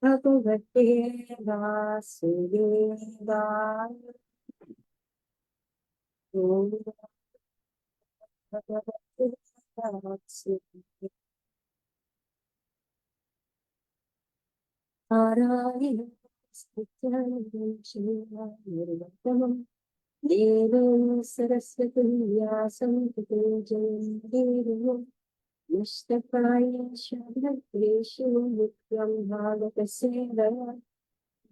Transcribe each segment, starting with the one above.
भगवते वासुदेवाय। ओम भगवते वासुदेवाय। नारायणं स्तुत्वा निर्मलम् देवीं सरस्वतीं व्यासं ततो जयन्तीं नष्टप्रायेषु भद्रेषु नित्यं भागवतसेवया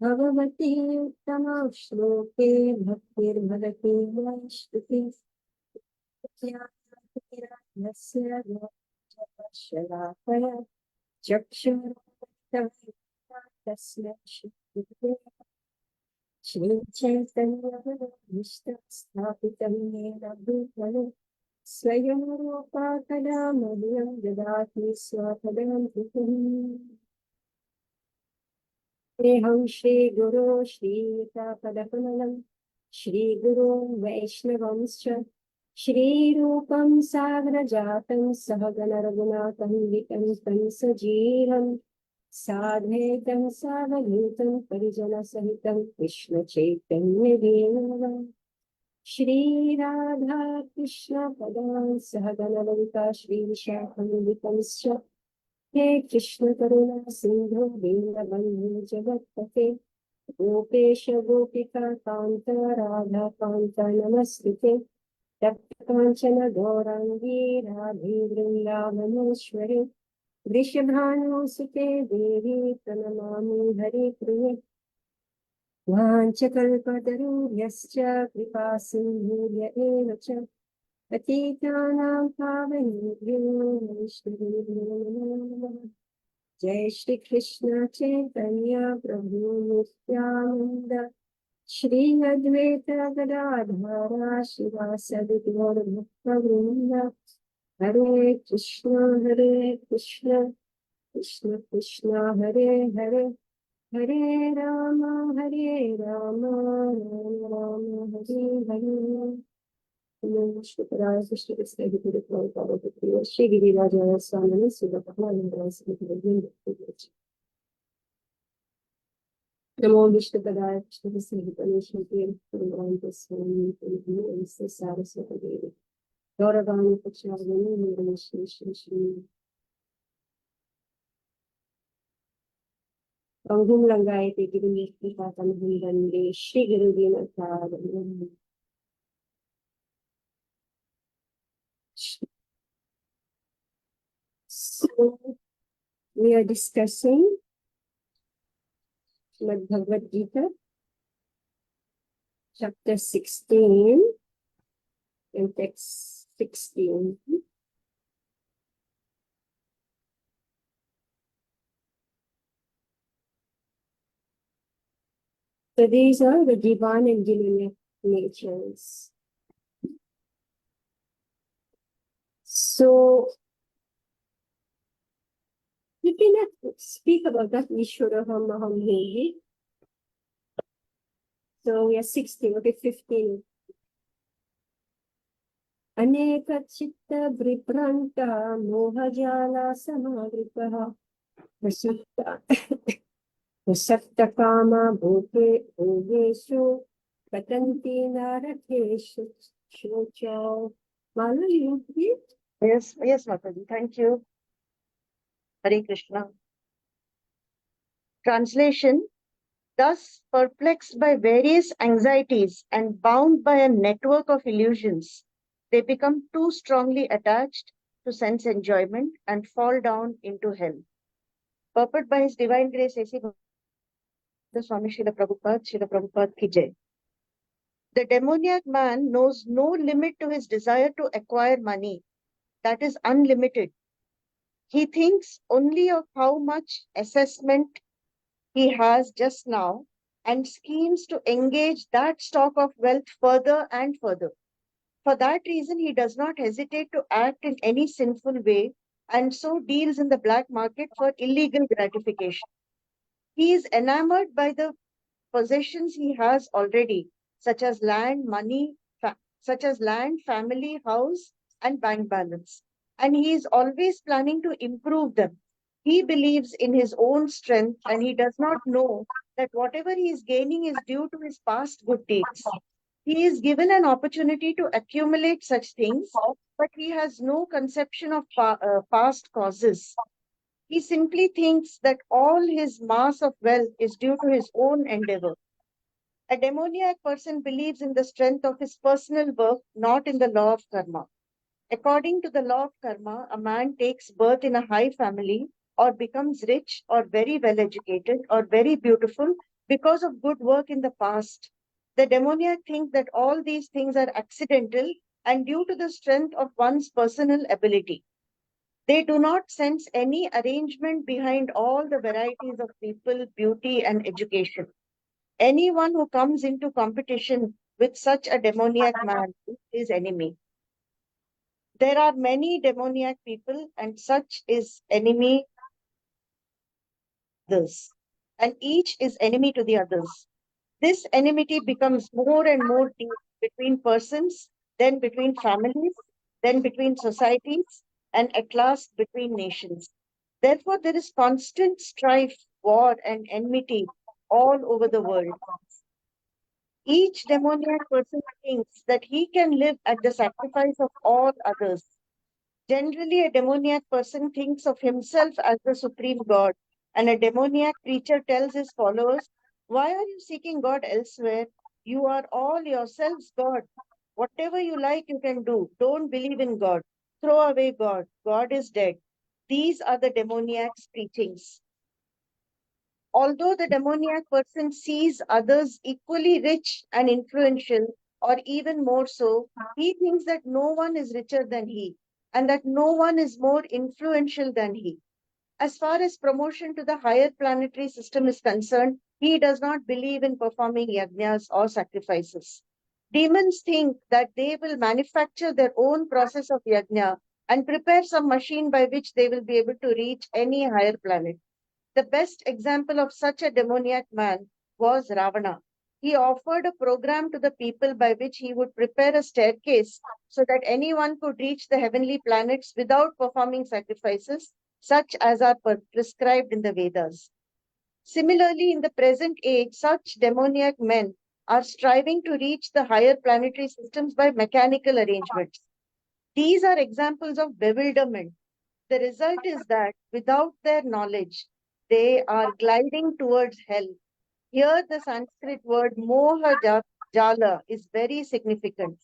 भगवती उत्तमा श्लोके भक्तिर्भवति वैष्णवी ज्ञानस्य शलाकया चक्षुरुन्मिलितं तस्मै श्रीचैतन्यमनोभीष्टं स्थापितं येन भूतले स्वयं रूपा कदा मह्यं ददाति स्वपदान्तिकम्। देहं श्रीगुरो श्रीयुतापदकमलं श्रीगुरो वैष्णवंश्च श्रीरूपं सागरजातं सहगणरघुनाथं तं सजीवं साधेतं सावधूतं परिजनसहितं कृष्णचैतन्यदेवं श्रीराधा कृष्णपदां सहगणललिता श्रीविशाखं हे कृष्ण करुणा सिंधु दीनबंधु जगत्पते गोपेश गोपिका कांत राधा कांत नमस्ते तप्त कांचन गौरांगी राधे वृंदावनेश्वरी वृषभानुसुते देवी प्रणमामि हरिप्रिये वाञ्छकल्पतरुभ्यश्च कृपा सिन्धुभ्य एव च पतितानां पावनेभ्यो वैष्णवेभ्यो नमो नमः। जय श्री कृष्ण चैतन्य प्रभु नित्यानंद श्री अद्वैत गदाधर शिवासादि गौर भक्तवृंद हरे कृष्ण कृष्ण कृष्ण हरे हरे हरे राम राम राम हरे हरे। नमस्कार श्री कृष्ण श्री गिरिराज स्वामी नमो विष्णुपदाय कृष्णस्नेहितमेश्वरी सारस्वती गौरवाणी पक्षावनी श्री श्री श्री अंगुम लंगाए ते गिरिपातम वंदे Shri Gurudeen. So we are discussing Srimad Bhagavad Gita, chapter 16 and text 16. So these are the divine and human natures. So we cannot speak about that Ishwaraham Maham Devi. So we are 16, okay, 15. Aneka chitta vipranta mohajala samavripaha Vasakta kama bhoge bhogeshu patanti narakeshu shocho. Mala, you read? Yes, Mataji. Thank you. Hare Krishna. Translation. Thus, perplexed by various anxieties and bound by a network of illusions, they become too strongly attached to sense enjoyment and fall down into hell. Purport by His Divine Grace A.C. the Swami Srila Prabhupada ki jai. The demoniac man knows no limit to his desire to acquire money. That is unlimited. He thinks only of how much assessment he has just now and schemes to engage that stock of wealth further and further. For that reason, he does not hesitate to act in any sinful way and so deals in the black market for illegal gratification. He is enamored by the possessions he has already, such as land, money, family, house, and bank balance. And he is always planning to improve them. He believes in his own strength and he does not know that whatever he is gaining is due to his past good deeds. He is given an opportunity to accumulate such things, but he has no conception of past causes. He simply thinks that all his mass of wealth is due to his own endeavor. A demoniac person believes in the strength of his personal work, not in the law of karma. According to the law of karma, a man takes birth in a high family or becomes rich or very well educated or very beautiful because of good work in the past. The demoniac thinks that all these things are accidental and due to the strength of one's personal ability. They do not sense any arrangement behind all the varieties of people, beauty, and education. Anyone who comes into competition with such a demoniac man is his enemy. There are many demoniac people, and such is enemy others, and each is enemy to the others. This enmity becomes more and more deep between persons, then between families, then between societies, and at last between nations. Therefore, there is constant strife, war, and enmity all over the world. Each demoniac person thinks that he can live at the sacrifice of all others. Generally, a demoniac person thinks of himself as the supreme God, and a demoniac preacher tells his followers, why are you seeking God elsewhere? You are all yourselves God. Whatever you like, you can do. Don't believe in God. Throw away God. God is dead. These are the demoniac's preachings. Although the demoniac person sees others equally rich and influential, or even more so, he thinks that no one is richer than he and that no one is more influential than he. As far as promotion to the higher planetary system is concerned, he does not believe in performing yajnas or sacrifices. Demons think that they will manufacture their own process of yajna and prepare some machine by which they will be able to reach any higher planet. The best example of such a demoniac man was Ravana. He offered a program to the people by which he would prepare a staircase so that anyone could reach the heavenly planets without performing sacrifices, such as are prescribed in the Vedas. Similarly, in the present age, such demoniac men are striving to reach the higher planetary systems by mechanical arrangements. These are examples of bewilderment. The result is that without their knowledge, they are gliding towards hell. Here, the Sanskrit word moha jala is very significant.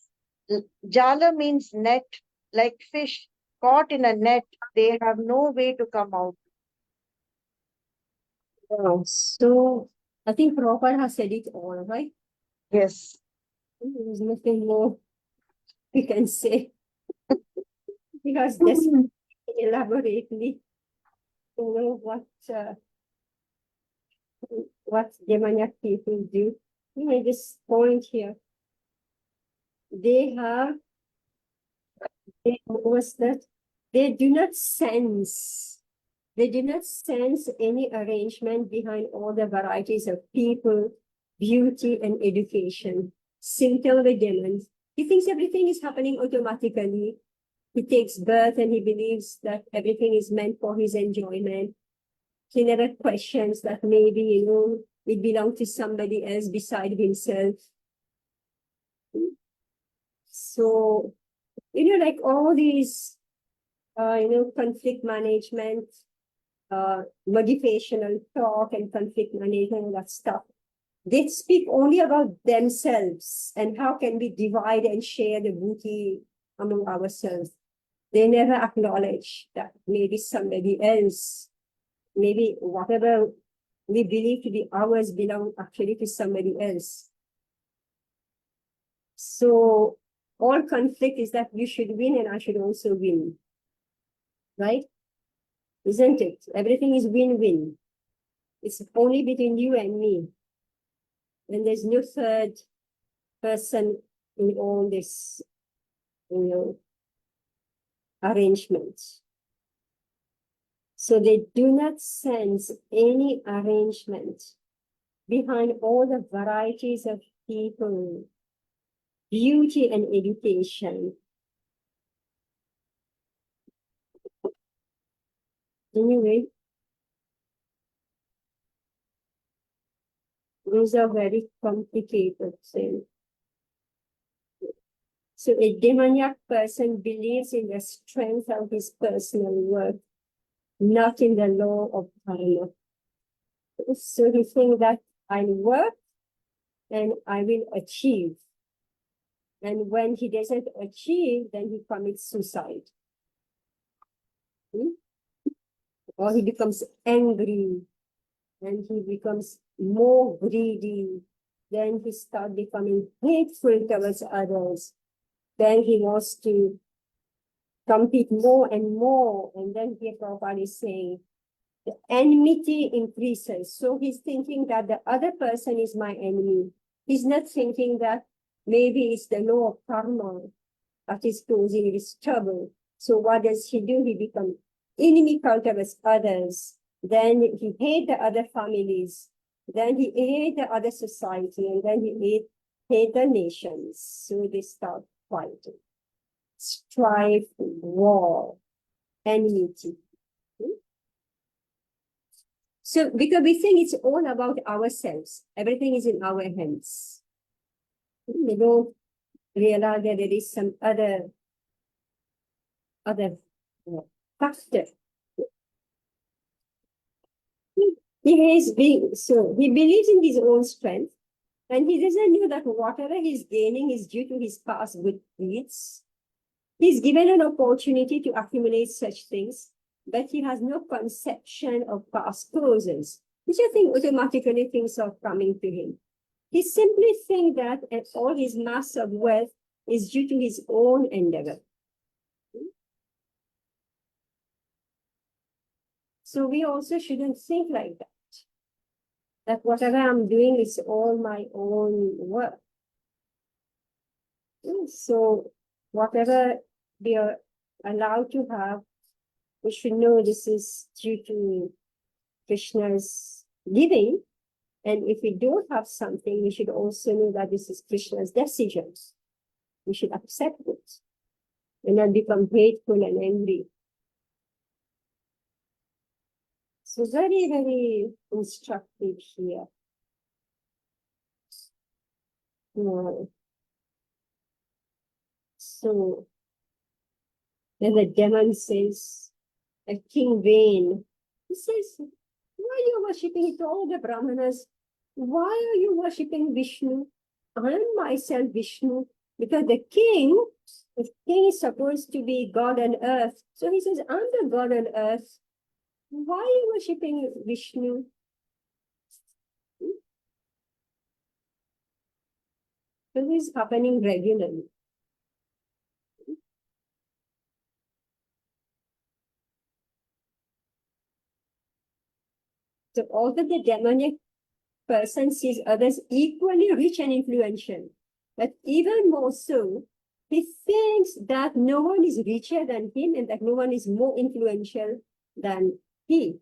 Jala means net, like fish caught in a net, they have no way to come out. So I think Prabhupada has said it all, right? Yes. There's nothing more we can say because this elaborately, uh, what demoniac people do. You know, this point here, they have, was that they do not sense, any arrangement behind all the varieties of people, beauty, and education. Simple with demons. He thinks everything is happening automatically. He takes birth and he believes that everything is meant for his enjoyment. He never questions that maybe, it belongs to somebody else beside himself. So, like all these, conflict management, motivational talk and conflict management and that stuff, they speak only about themselves and how can we divide and share the booty among ourselves. They never acknowledge that maybe somebody else, maybe whatever we believe to be ours belong actually to somebody else. So all conflict is that you should win and I should also win. Right? Isn't it? Everything is win-win. It's only between you and me. And there's no third person in all this, arrangements. So they do not sense any arrangement behind all the varieties of people, beauty and education. Anyway, is a very complicated thing. So a demoniac person believes in the strength of his personal worth, not in the law of karma. So he thinks that I work and I will achieve. And when he doesn't achieve, then he commits suicide. Or he becomes angry and he becomes more greedy. Then he starts becoming hateful towards others. Then he wants to compete more and more. And then here Prabhupada is saying, the enmity increases. So he's thinking that the other person is my enemy. He's not thinking that maybe it's the law of karma that is causing this trouble. So what does he do? He becomes inimical towards others. Then he hates the other families. Then he hates the other society. And then he hates the nations. So they start fighting. Strife, war, enmity. So because we think it's all about ourselves, everything is in our hands. We don't realize that there is some other factor. He believes in his own strength, and he doesn't know that whatever he's gaining is due to his past good deeds. He's given an opportunity to accumulate such things, but he has no conception of past causes, which I think automatically things are coming to him. He simply thinks that all his mass of wealth is due to his own endeavor. So we also shouldn't think like that. That whatever I'm doing is all my own work. So whatever we are allowed to have, we should know this is due to Krishna's giving. And if we don't have something, we should also know that this is Krishna's decision. We should accept it and not become hateful and angry. So very, very instructive here. So then the demon says, King Vain, he says, why are you worshipping to all the Brahmanas? Why are you worshipping Vishnu? I am myself Vishnu, because the king is supposed to be God on earth. So he says, I'm the God on earth. Why are you worshipping Vishnu? So this is happening regularly. So although the demonic person sees others equally rich and influential, but even more so, he thinks that no one is richer than him and that no one is more influential than he.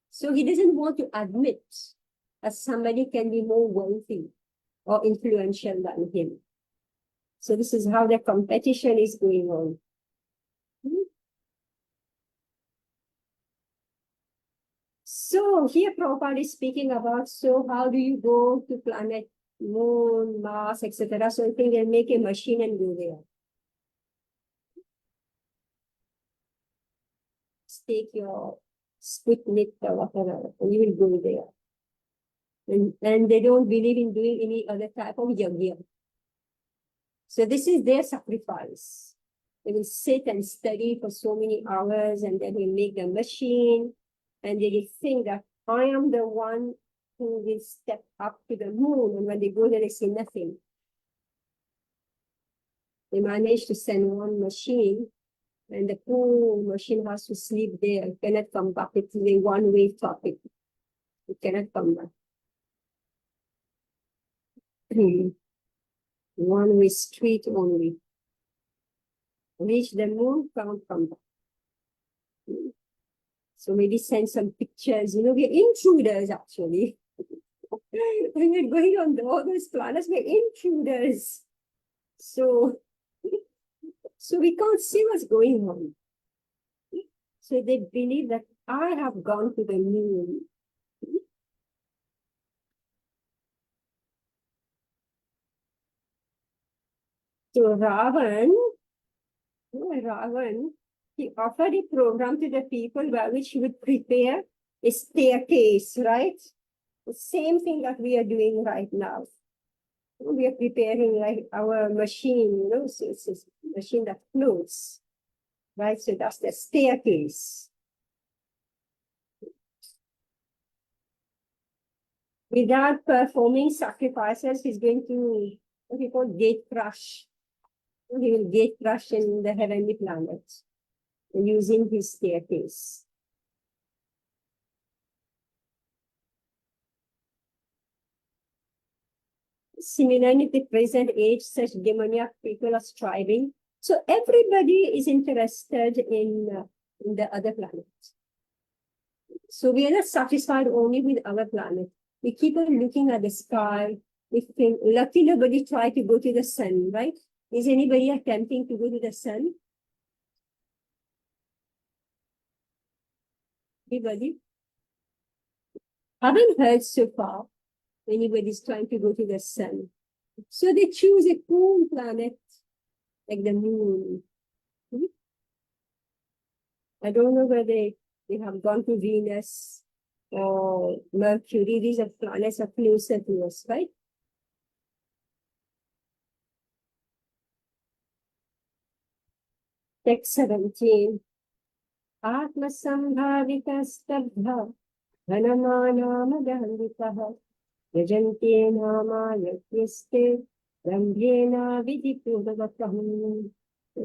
So he doesn't want to admit that somebody can be more wealthy or influential than him. So this is how the competition is going on. So here Prabhupada is speaking about, so how do you go to planet Moon, Mars, etc. So I think they'll make a machine and go there. Take your Sputnik or whatever, and you will go there. And they don't believe in doing any other type of yajna. So this is their sacrifice. They will sit and study for so many hours, and then will make the machine, and they will think that I am the one who will step up to the moon, and when they go there, they see nothing. They managed to send one machine, and the poor machine has to sleep there. It cannot come back. It's a one-way traffic. It cannot come back. One-way street only. Reach the moon, can't come back. So maybe send some pictures. You know, we're intruders actually. When we're going on all those planets, we're intruders. So we can't see what's going on. So they believe that I have gone to the moon. So Ravan, he offered a program to the people by which he would prepare a staircase, right? The same thing that we are doing right now. We are preparing like our machine, so it's a machine that floats, right? So that's the staircase. Without performing sacrifices, he's going to, what we call gate crush. He will gate crush in the heavenly planets using his staircase. Similarly, in the present age, such demoniac people are striving. So everybody is interested in the other planets. So we are not satisfied only with our planet. We keep on looking at the sky. We think, lucky nobody tried to go to the sun, right? Is anybody attempting to go to the sun? Anybody? Haven't heard so far anybody's trying to go to the sun. So they choose a cool planet like the moon. I don't know whether they have gone to Venus or Mercury. These are planets are closer to us, right? Text 17. Atma sambhavita stabdha dhanamanamadhanditaha yajante nama yagyeste brahmyena vidipurvataham.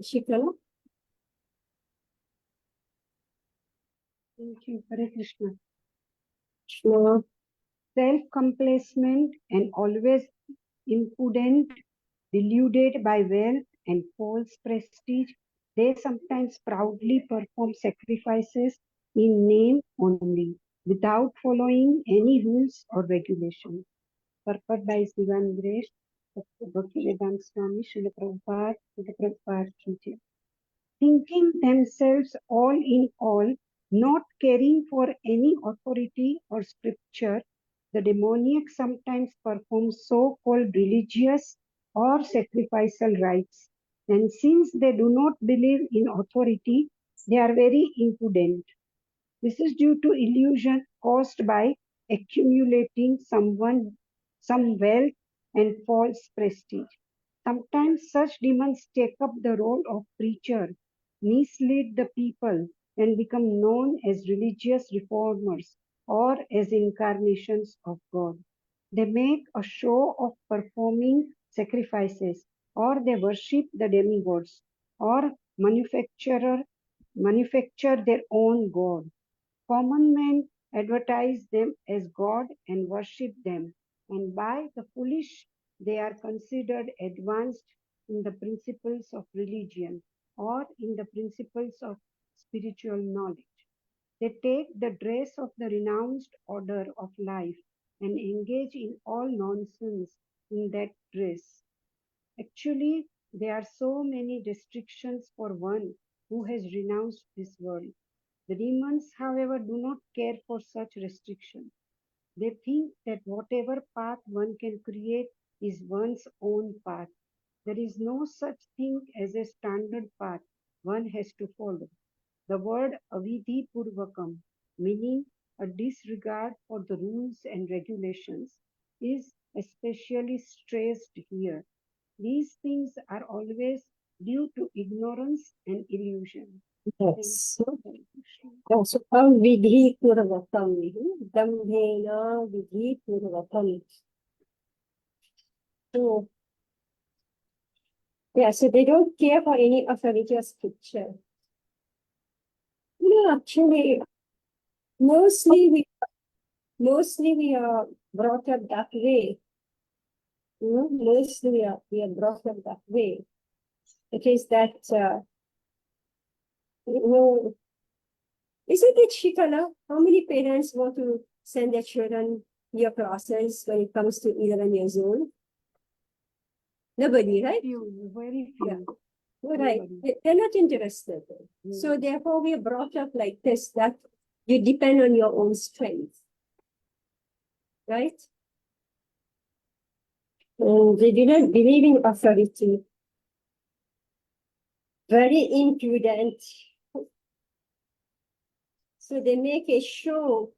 Shikala? Thank you, Hare Krishna. Shlo. Self-complacent and always impudent, deluded by wealth and false prestige, they sometimes proudly perform sacrifices in name only, without following any rules or regulations. Purport by Sivan Grace, Bhaktivedanta Swami, Srila Prabhupada Ki Jai. Thinking themselves all in all, not caring for any authority or scripture, the demoniac sometimes perform so-called religious or sacrificial rites. And since they do not believe in authority, they are very impudent. This is due to illusion caused by accumulating some wealth and false prestige. Sometimes such demons take up the role of preacher, mislead the people, and become known as religious reformers or as incarnations of God. They make a show of performing sacrifices, or they worship the demigods, or manufacture their own God. Common men advertise them as God and worship them, and by the foolish they are considered advanced in the principles of religion or in the principles of spiritual knowledge. They take the dress of the renounced order of life and engage in all nonsense in that dress. Actually, there are so many restrictions for one who has renounced this world. The demons, however, do not care for such restrictions. They think that whatever path one can create is one's own path. There is no such thing as a standard path one has to follow. The word avidhi purvakam, meaning a disregard for the rules and regulations, is especially stressed here. These things are always due to ignorance and illusion. Yes. So, vidhi purvatam, dambhena vidhi purvatam. So, yeah, so they don't care for any authority or scripture. Actually, mostly we are brought up that way. Mostly we are brought up that way. It is that, isn't it, Shikala? How many parents want to send their children to your classes when it comes to 11 years old? Nobody, right? Few, very few. Yeah. Right. They're not interested. So therefore we are brought up like this, that you depend on your own strength. Right? And they do not believe in authority. very impudent. So they make a show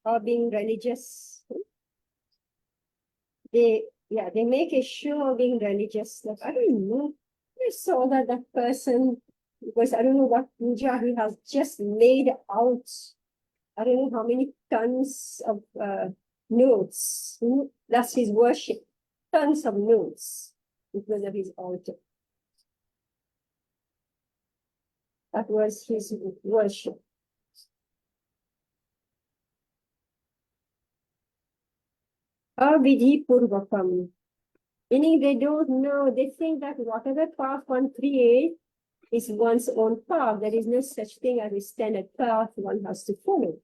of being religious. They make a show of being religious. Like, I don't know. I saw that person, because I don't know what puja he has just laid out. I don't know how many tons of notes. That's his worship. Tons of notes because of his altar. That was his worship. Avidhi Purvakam. Meaning they don't know, they think that whatever path one creates is one's own path. There is no such thing as a standard path one has to follow.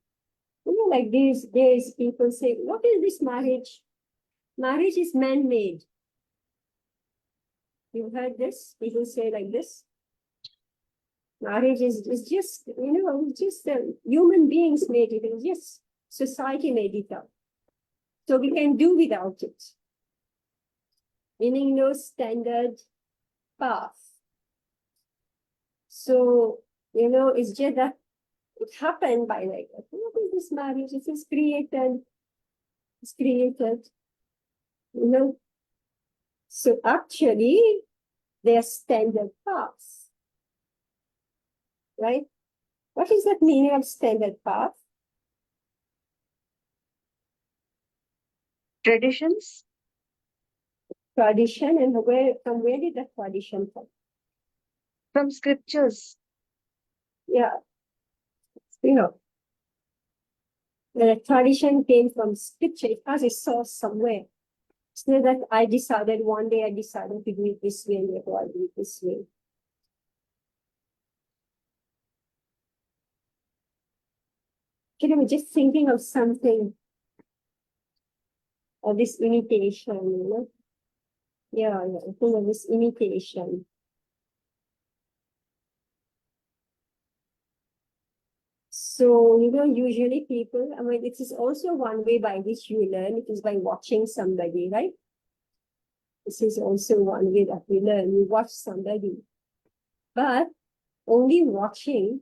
You know, like these days, people say, what is this marriage? Marriage is man-made. You've heard this? People say like this. Marriage is just, just human beings made it. It's just society made it up. So we can do without it. Meaning no standard path. So, it's just that it happened by like, what is this marriage? It is created. It's created. So actually, they are standard paths. Right? What is that meaning of standard path? Traditions. Tradition, and from where did that tradition come? From scriptures. Yeah. The tradition came from scripture. It has a source somewhere. It's not that I decided one day to do it this way, and therefore I do it this way. I'm just thinking of something, of this imitation, Yeah, I think of this imitation. So, usually people, it is also one way by which you learn. It is by watching somebody, right? This is also one way that we learn. We watch somebody. But only watching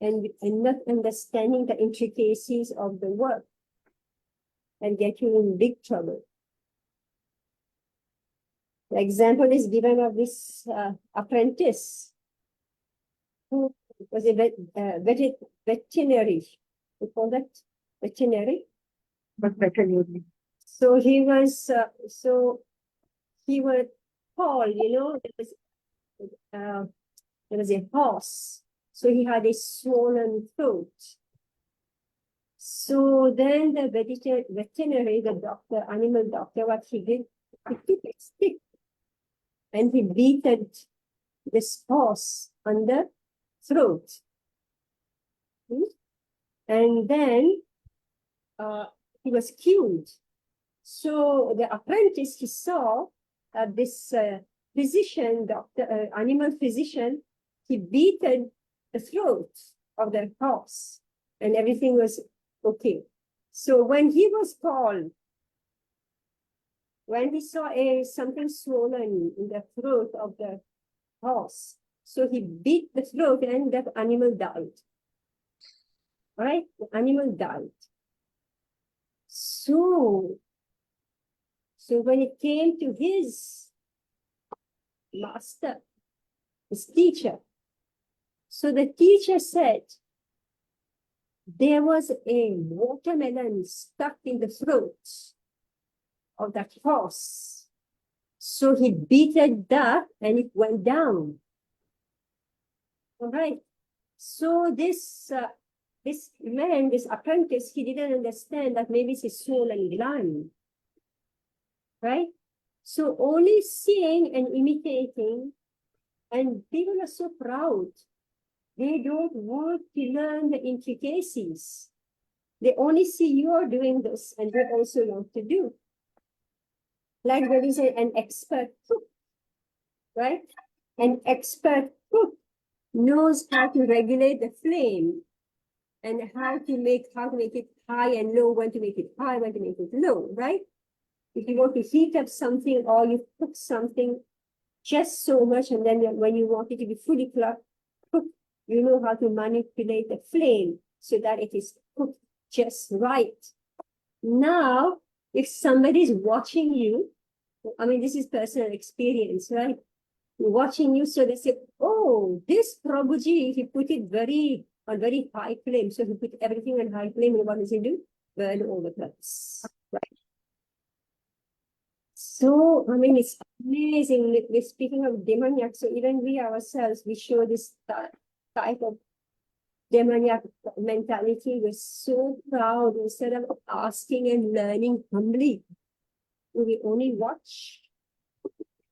and not understanding the intricacies of the work and get you in big trouble. The example is given of this apprentice who was a veterinary. We call that veterinary. But veterinary. So he was called, there was a horse. So he had a swollen throat. So then the veterinary, the doctor, animal doctor, what he did, he took a stick and he beat this horse on the throat. And then he was killed. So the apprentice, he saw this physician, doctor, animal physician, he beat the throat of the horse and everything was okay. So when he was called, when he saw something swollen in the throat of the horse, so he beat the throat and that animal died. All right, the animal died. So when it came to his master, his teacher, so the teacher said, there was a watermelon stuck in the throat of that horse. So he beat that and it went down. All right. So this man, this apprentice, he didn't understand that maybe it's a swollen gland. Right? So only seeing and imitating, and people are so proud. They don't want to learn the intricacies. They only see you're doing this and they also want to do. Like there is an expert cook, right? An expert cook knows how to regulate the flame and how to make it high and low, when to make it high, when to make it low, right? If you want to heat up something or you cook something, just so much, and then when you want it to be fully cooked, you know how to manipulate the flame so that it is cooked just right. Now, if somebody is watching you, I mean, this is personal experience, right? Watching you, so they say, oh, this Prabhuji, he put it on very high flame. So he put everything on high flame, and what does he do? Burn all the place. Right. So, I mean, it's amazing. We're speaking of demoniac. So even we ourselves, we show this type of demoniac mentality. We're so proud. Instead of asking and learning humbly, we only watch,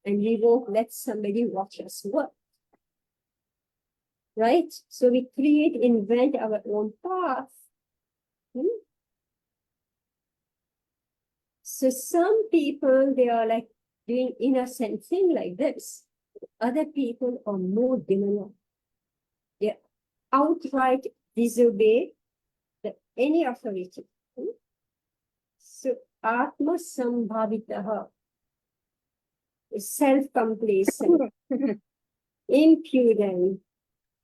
and we won't let somebody watch us work. Right? So we invent our own path. So some people, they are like doing innocent thing like this. Other people are more demoniac. They outright disobey any authority. So Atma Sambhavitaha, self-complacent, impudent,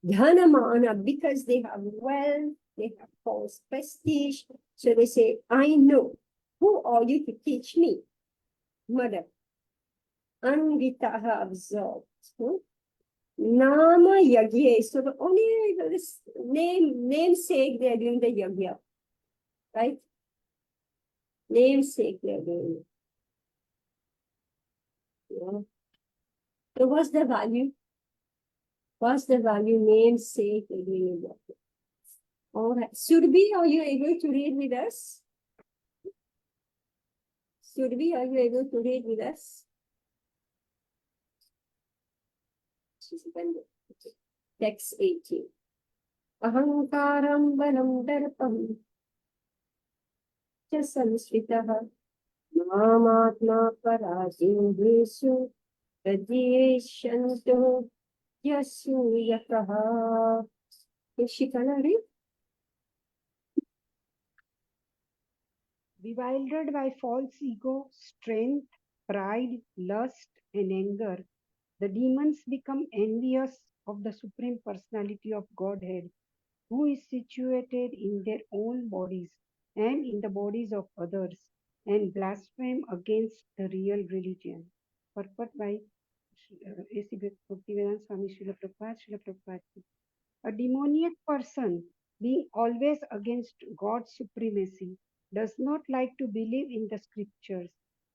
Dhanamana, because they have wealth, they have false prestige. So they say, I know. Who are you to teach me? Mother. Anvitaha, absorbed. Nama yagya. So the only this namesake, they are doing the yagya. Right? Namesake, they are doing it. Yeah. So what's the value? What's the value? Namesake, they're doing it. All right. Surbhi, are you able to read with us? Surbhi, are you able to read with us? Text 18. Ahankaram balam darpam cha samsvitaha mamatma parajindeshu pradyeshanto yasuyataha. Is she gonna read? Bewildered by false ego, strength, pride, lust, and anger, the demons become envious of the Supreme Personality of Godhead, who is situated in their own bodies and in the bodies of others, and blaspheme against the real religion. Purport by A.C. Bhaktivedanta Swami Srila Prabhupada. A demoniac person, being always against God's supremacy, does not like to believe in the scriptures.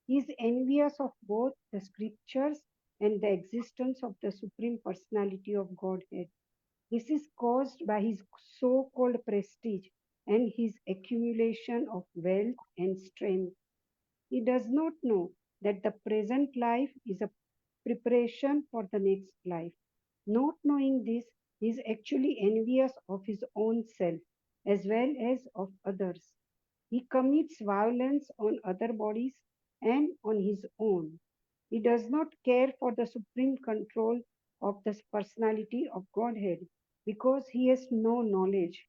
He is envious of both the scriptures and the existence of the Supreme Personality of Godhead. This is caused by his so-called prestige and his accumulation of wealth and strength. He does not know that the present life is a preparation for the next life. Not knowing this, he is actually envious of his own self as well as of others. He commits violence on other bodies and on his own. He does not care for the supreme control of the personality of Godhead because he has no knowledge.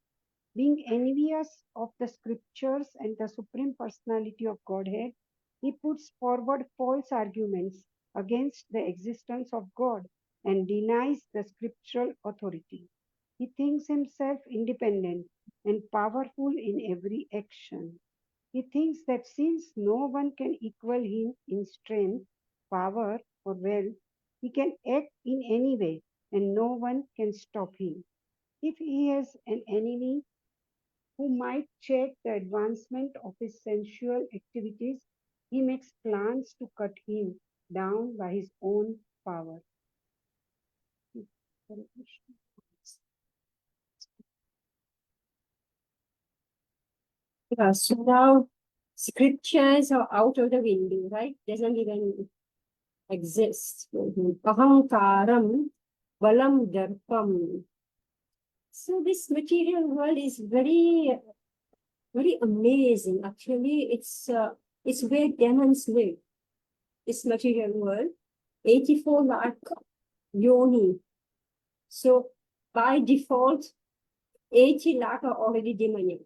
Being envious of the scriptures and the supreme personality of Godhead, he puts forward false arguments against the existence of God and denies the scriptural authority. He thinks himself independent and powerful in every action. He thinks that since no one can equal him in strength, power, or wealth, he can act in any way and no one can stop him. If he has an enemy who might check the advancement of his sensual activities, he makes plans to cut him down by his own power. Yeah, so now scriptures are out of the window, right? Doesn't even exist. Ahankaram, balam darpam. So this material world is very, very amazing. Actually, it's where demons live. This material world, 84 lakh yoni. So by default, 80 lakh are already demonic,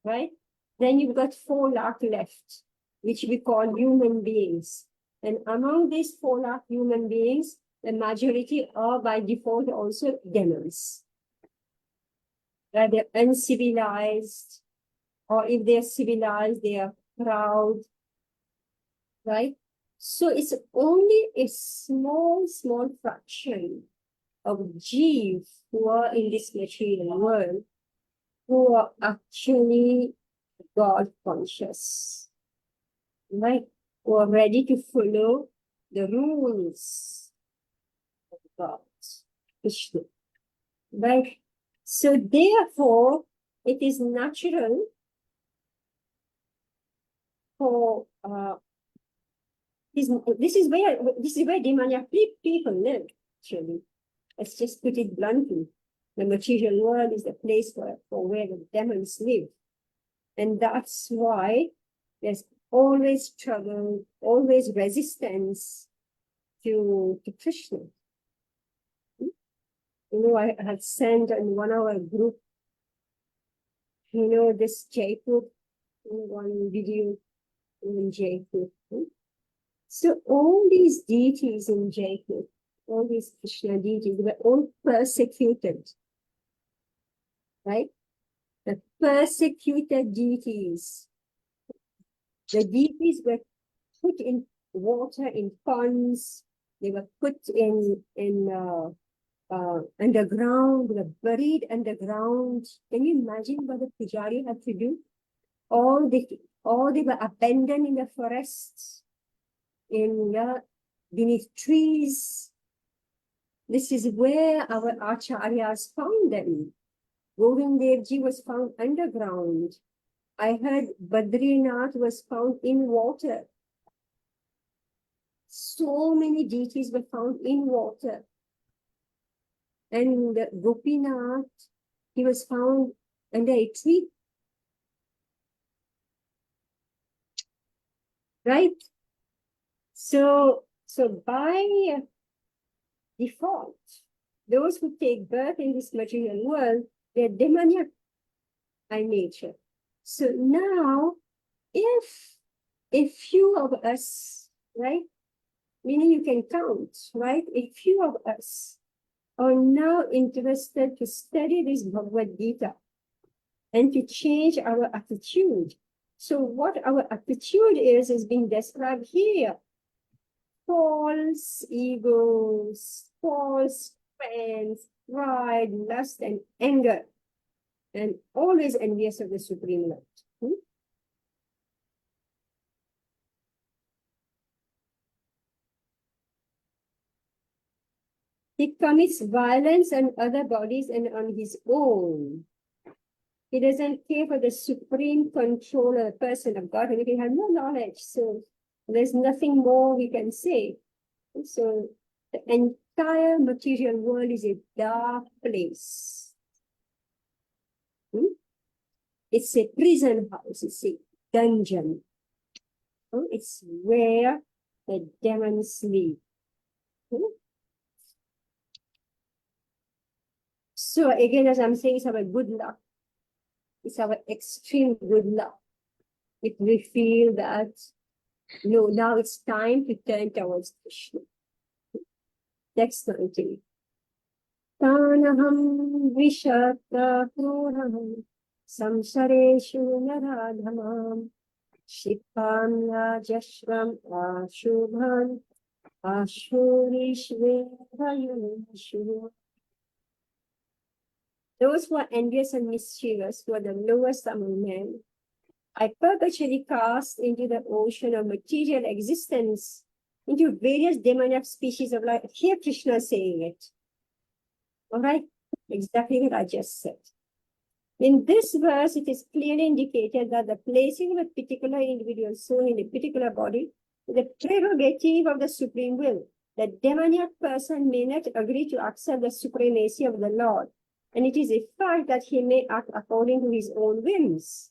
right? Then you've got 4 lakh left, which we call human beings. And among these 4 lakh human beings, the majority are by default also demons. Right? They're uncivilized, or if they're civilized, they are proud, right? So it's only a small fraction of Jeev who are in this material world who are actually God conscious, right? Who are ready to follow the rules of God, Krishna, right? So therefore, it is natural for this is where demoniac people live, actually. Let's just put it bluntly. The material world is the place for where the demons live. And that's why there's always trouble, always resistance to Krishna. I had sent in one of our group, this Jaipur, one video in Jaipur. So all these deities in Jaipur, all these Krishna deities, were all persecuted, right? The persecuted deities. The deities were put in water in ponds. They were put in underground. They were buried underground. Can you imagine what the pujari had to do? Or they were abandoned in the forests, beneath trees. This is where our acharyas found them. Govind Dev Ji was found underground. I heard Badrinath was found in water. So many deities were found in water. And Gopinath, he was found under a tree. Right? So by default, those who take birth in this material world, they're demoniac by nature. So now, if a few of us, right, meaning you can count, right, a few of us are now interested to study this Bhagavad Gita and to change our attitude. So what our attitude is being described here. False egos, false friends, pride, lust, and anger, and always envious of the Supreme Lord. He commits violence on other bodies and on his own. He doesn't care for the supreme controller, person of God, and he has no knowledge. So there's nothing more we can say. So the entire material world is a dark place. It's a prison house. It's a dungeon. It's where the demons live. So again, as I'm saying, it's our good luck. It's our extreme good luck if we feel that, no, now it's time to turn towards Krishna. Next 19. Tanaham vishata puraham samsareshu naradhamam shipam rajashram ashubhan ashurishvehayunishu. Those who are envious and mischievous, who are the lowest among men, I perpetually cast into the ocean of material existence, into various demoniac species of life. Here Krishna is saying it. All right? Exactly what I just said. In this verse, it is clearly indicated that the placing of a particular individual soul in a particular body is the prerogative of the supreme will. The demoniac person may not agree to accept the supremacy of the Lord. And it is a fact that he may act according to his own whims.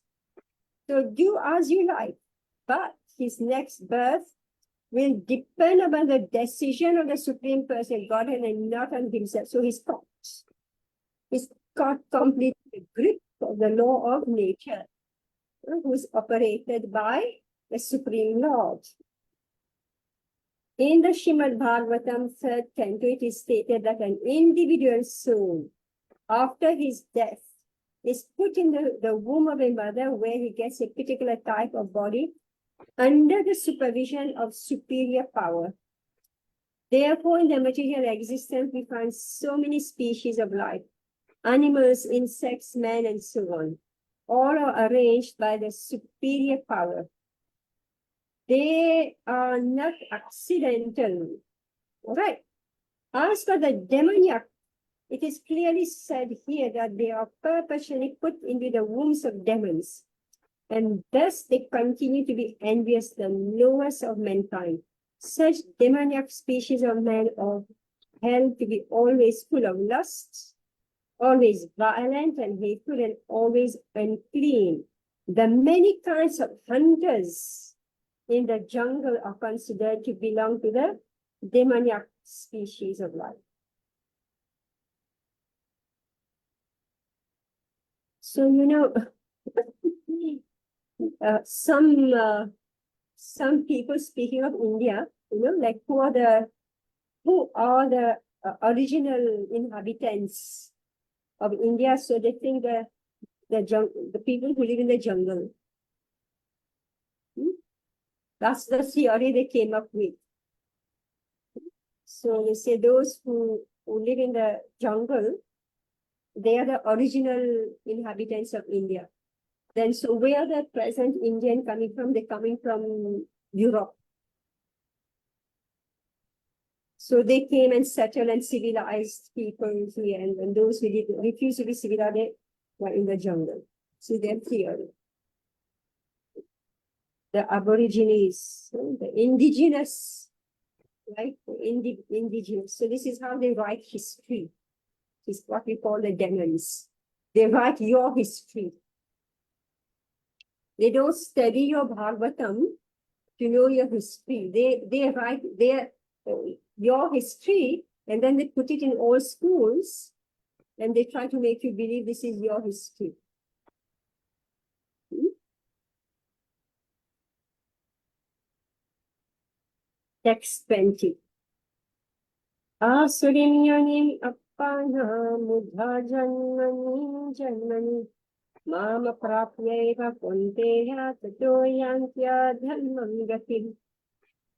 So do as you like, but his next birth will depend upon the decision of the Supreme Person, Godhead, and not on himself. So he's got complete grip of the law of nature, who is operated by the Supreme Lord. In the Srimad Bhagavatam, third canto, it is stated that an individual soul, after his death, is put in the womb of a mother where he gets a particular type of body under the supervision of superior power. Therefore, in the material existence, we find so many species of life, animals, insects, men, and so on. All are arranged by the superior power. They are not accidental. All right. As for the demoniac, it is clearly said here that they are purposely put into the wombs of demons, and thus they continue to be envious, the lowest of mankind. Such demoniac species of men are held to be always full of lust, always violent and hateful, and always unclean. The many kinds of hunters in the jungle are considered to belong to the demoniac species of life. So, some people, speaking of India, like who are the original inhabitants of India? So they think the people who live in the jungle. That's the theory they came up with. So they say those who live in the jungle, they are the original inhabitants of India. Then, so where are the present Indian coming from? They're coming from Europe. So they came and settled and civilized people here, and those who refused to be civilized, they were in the jungle. So their theory. The Aborigines, the indigenous, right? The indigenous. So this is how they write history. This is what we call the demons. They write your history. They don't study your Bhagavatam to know your history. They write your history, and then they put it in all schools, and they try to make you believe this is your history. Text 20. Asurim yanim appana mudha janmani janmani mama prapyeva kunteya tato yantya dharmam gatim.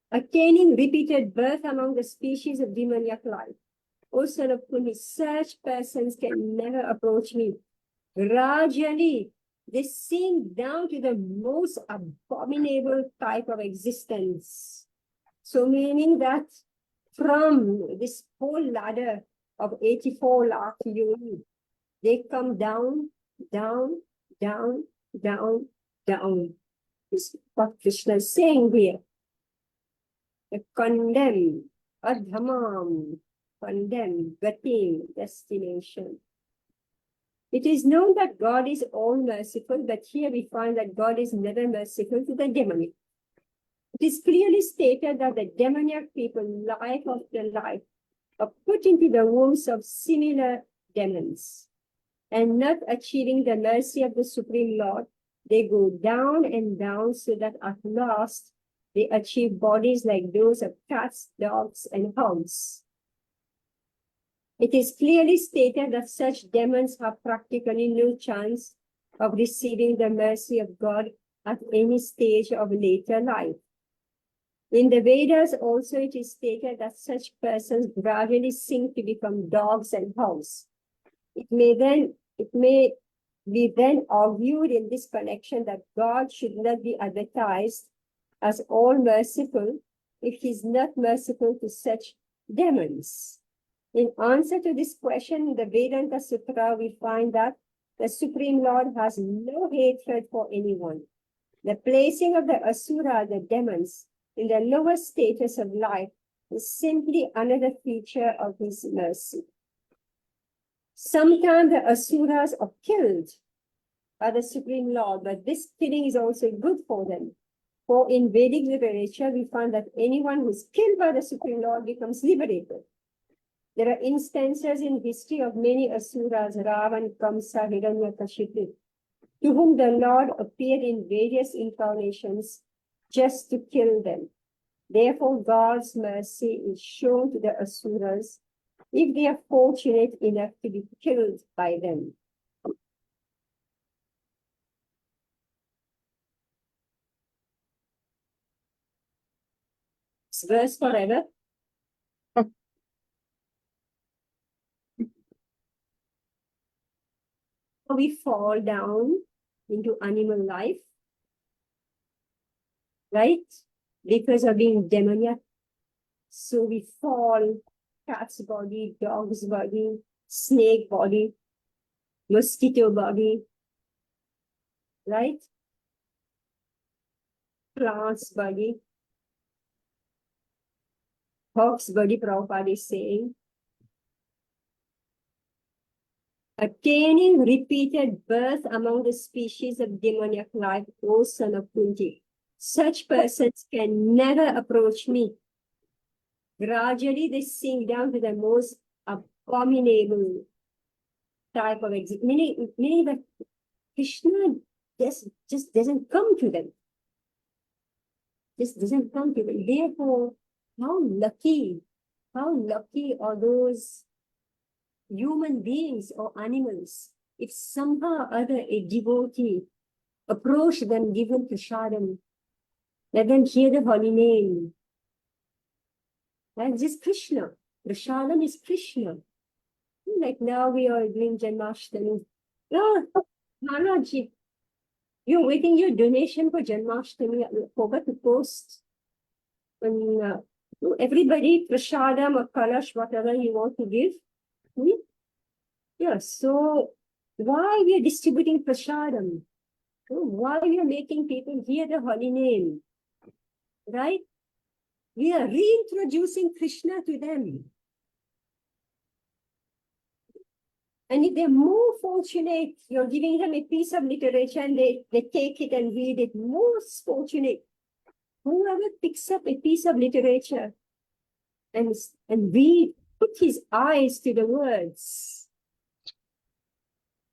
Attaining repeated birth among the species of demoniac life. O son of Kuni, such persons can never approach me. Gradually, they sink down to the most abominable type of existence. So meaning that from this whole ladder of 84 lakh yoni, they come down, down, down, down, down. This is what Krishna is saying here. The condemned, adhamam, condemned, gatim, destination. It is known that God is all merciful, but here we find that God is never merciful to the demonic. It is clearly stated that the demoniac people, life after life, are put into the wombs of similar demons, and not achieving the mercy of the Supreme Lord, they go down and down so that at last they achieve bodies like those of cats, dogs, and hounds. It is clearly stated that such demons have practically no chance of receiving the mercy of God at any stage of later life. In the Vedas also it is stated that such persons gradually sink to become dogs and hounds. It may be then argued in this connection that God should not be advertised as all merciful if he is not merciful to such demons. In answer to this question, in the Vedanta Sutra, we find that the Supreme Lord has no hatred for anyone. The placing of the Asura, the demons, in the lower status of life is simply another feature of his mercy. Sometimes the Asuras are killed by the Supreme Lord, but this killing is also good for them. For in Vedic literature, we find that anyone who is killed by the Supreme Lord becomes liberated. There are instances in history of many Asuras, Ravan, Kamsa, Hiranyakashipu, to whom the Lord appeared in various incarnations just to kill them. Therefore, God's mercy is shown to the Asuras if they are fortunate enough to be killed by them. It's verse forever. We fall down into animal life, right? Because of being demoniac. So we fall, cat's body, dog's body, snake body, mosquito body, right? Plant's body, hawk's body, Prabhupada is saying. Attaining repeated birth among the species of demoniac life, O son of Kunti. Such persons can never approach me. Gradually, they sink down to the most abominable type of meaning that Krishna just doesn't come to them. Just doesn't come to them. Therefore, how lucky are those human beings or animals if somehow or other a devotee approach them, give them prasadam, let them hear the holy name. That's just Krishna. Prasadam is Krishna. Like now we are doing Janmashtami. Oh, Maharaj, you're waiting your donation for Janmashtami. I forgot to post. And everybody, prasadam or kalash, whatever you want to give. Yeah, so why we are distributing prasadam? Why we are making people hear the holy name? Right? We are reintroducing Krishna to them. And if they're more fortunate, you're giving them a piece of literature and they take it and read it, most fortunate. Whoever picks up a piece of literature and read, put his eyes to the words.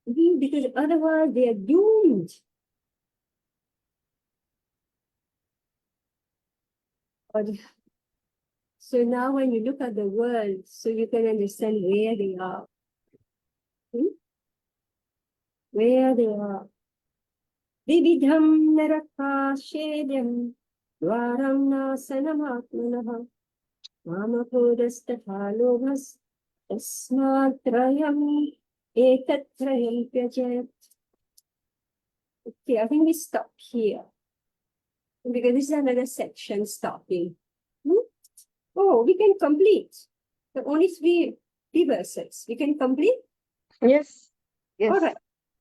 Because otherwise they are doomed. So now when you look at the world, so you can understand where they are. Where they are. Vividham narakashedhyam dvaram nasanamatmanah mamapodastatha lobhas tasmatrayam etatrayam pyajat. Okay, I think we stop here. Because this is another section stopping. Oh, we can complete. The only three verses. We can complete? Yes. Yes. All right.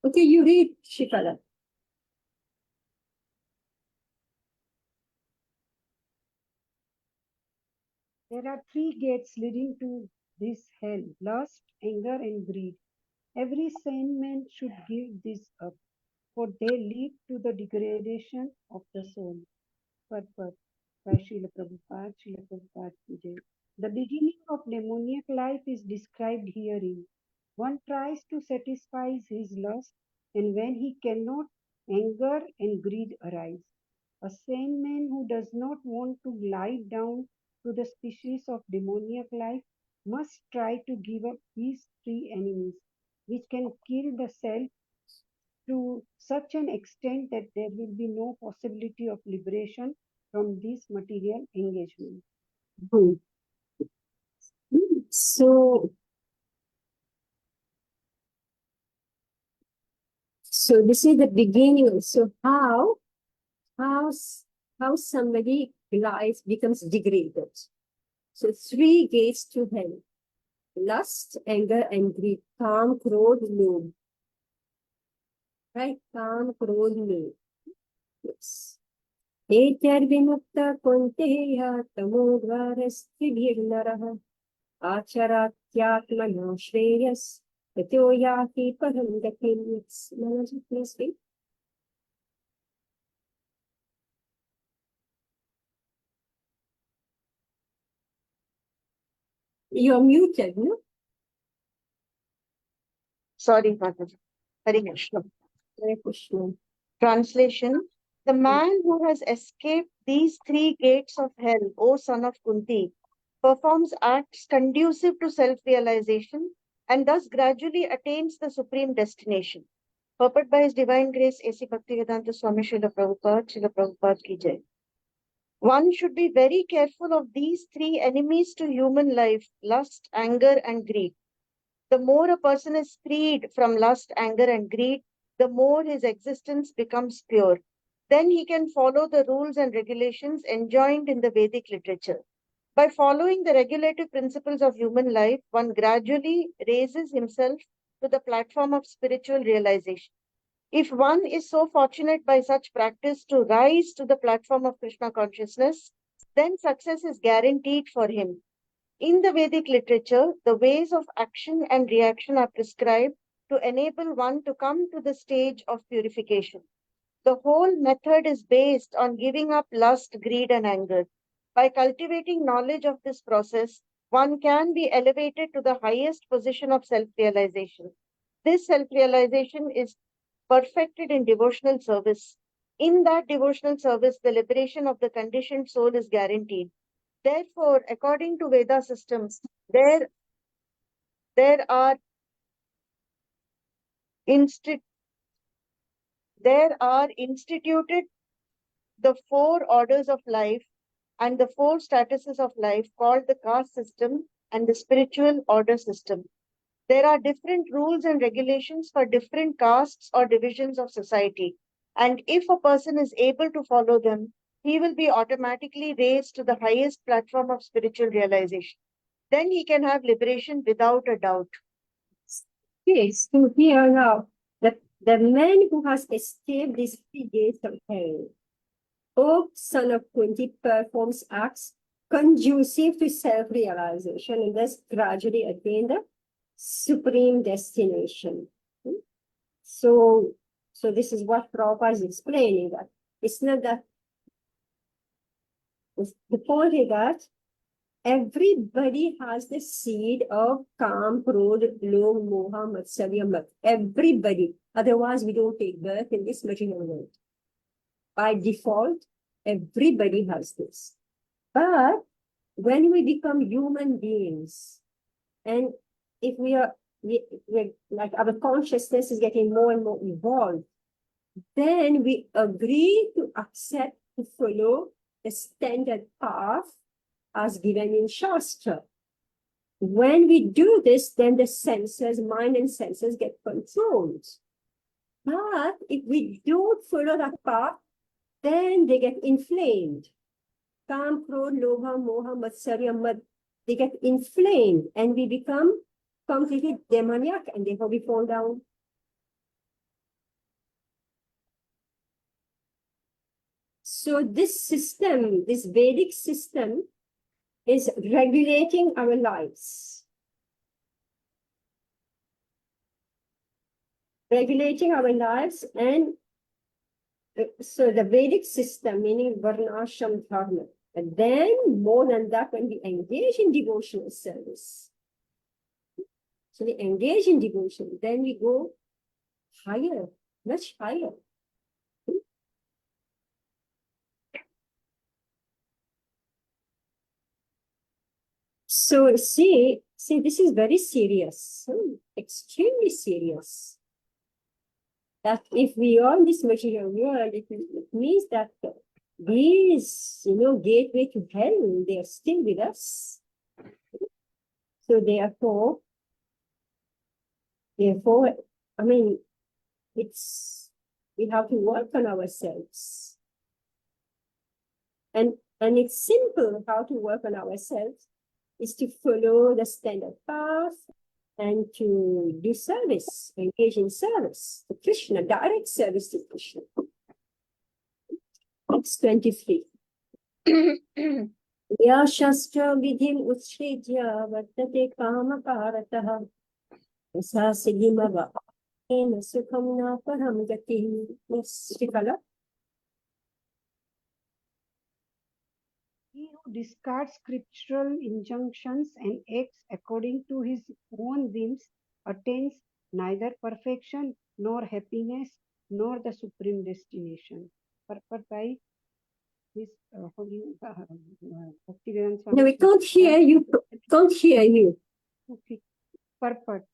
Okay, you read, Shikala. There are three gates leading to this hell: lust, anger, and greed. Every sane man should give this up, for they lead to the degradation of the soul. Purport by Srila Prabhupada, Srila Prabhupada ki Jai. The beginning of demoniac life is described herein. One tries to satisfy his lust, and when he cannot, anger and greed arise. A sane man who does not want to glide down to the species of demoniac life must try to give up these three enemies, which can kill the self to such an extent that there will be no possibility of liberation from this material engagement. So this is the beginning. So how somebody life becomes degraded. So three gates to hell: lust, anger, and greed. Kam, krodh, lobh. Right? Kam, krodh, lobh. Yes. Etyarvinukta kunteya tamodvarasthibhirnarah acharatyatmana shreyas yatyo yati param gatim. Please read. You're muted, no? Sorry, Mataji. Hare Krishna. Hare Krishna. Translation. The man who has escaped these three gates of hell, O son of Kunti, performs acts conducive to self-realization and thus gradually attains the supreme destination. Purport by His Divine Grace A.C. Bhaktivedanta Swami Srila Prabhupada Ki Jai. One should be very careful of these three enemies to human life: lust, anger, and greed. The more a person is freed from lust, anger, and greed, the more his existence becomes pure. Then he can follow the rules and regulations enjoined in the Vedic literature. By following the regulative principles of human life, one gradually raises himself to the platform of spiritual realization. If one is so fortunate by such practice to rise to the platform of Krishna consciousness, then success is guaranteed for him. In the Vedic literature, the ways of action and reaction are prescribed to enable one to come to the stage of purification. The whole method is based on giving up lust, greed, and anger. By cultivating knowledge of this process, one can be elevated to the highest position of self-realization. This self-realization is perfected in devotional service. In that devotional service, the liberation of the conditioned soul is guaranteed. Therefore, according to Veda systems, there are instituted the four orders of life and the four statuses of life called the caste system and the spiritual order system. There are different rules and regulations for different castes or divisions of society. And if a person is able to follow them, he will be automatically raised to the highest platform of spiritual realization. Then he can have liberation without a doubt. Yes, to hear now the man who has escaped these three gates of hell, O son of Kunti, performs acts conducive to self-realization and thus gradually attain the supreme destination. So this is what Prabhupada is explaining, that it's not that the point is that everybody has the seed of Kam, Krodh, Lobh, Moha, Matsarya, Mat. Everybody. Otherwise, we don't take birth in this material world. By default, everybody has this. But when we become human beings, and if we're like our consciousness is getting more and more evolved, then we agree to accept to follow the standard path as given in Shastra. When we do this, then the senses, mind and senses get controlled. But if we don't follow that path, then they get inflamed. Kam, Krodh, Lobha, Moha, Matsarya, Mad, they get inflamed and we become completely demoniac and therefore we fall down. So this system, this Vedic system, is regulating our lives. Regulating our lives, and so the Vedic system, meaning Varnashram Dharma. And then more than that, when we engage in devotional service, so we engage in devotion, then we go higher, much higher. So see, this is very serious, extremely serious. That if we are in this material world, it means that these, gateway to hell, they are still with us. So therefore, I mean, we have to work on ourselves. And it's simple how to work on ourselves is to follow the standard path and to do service, engage in service to Krishna, direct service to Krishna. Next 23. Ya Shastra Vidhim Utshridya Vartate Kamakarataha Sa Siddhimava Ena Sukham Na Param Gati. Yes, Srikala. He who discards scriptural injunctions and acts according to his own whims attains neither perfection nor happiness nor the supreme destination. purport by this Bhaktivedanta No, we can't hear you. Can't hear you. Okay. Purport.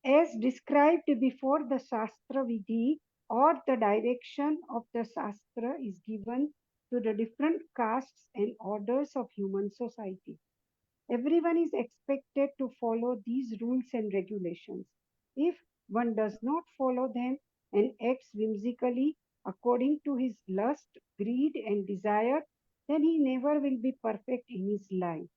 As described before, the Shastra Vidhi or the direction of the Shastra is given to the different castes and orders of human society. Everyone is expected to follow these rules and regulations. If one does not follow them and acts whimsically according to his lust, greed, and desire, then he never will be perfect in his life.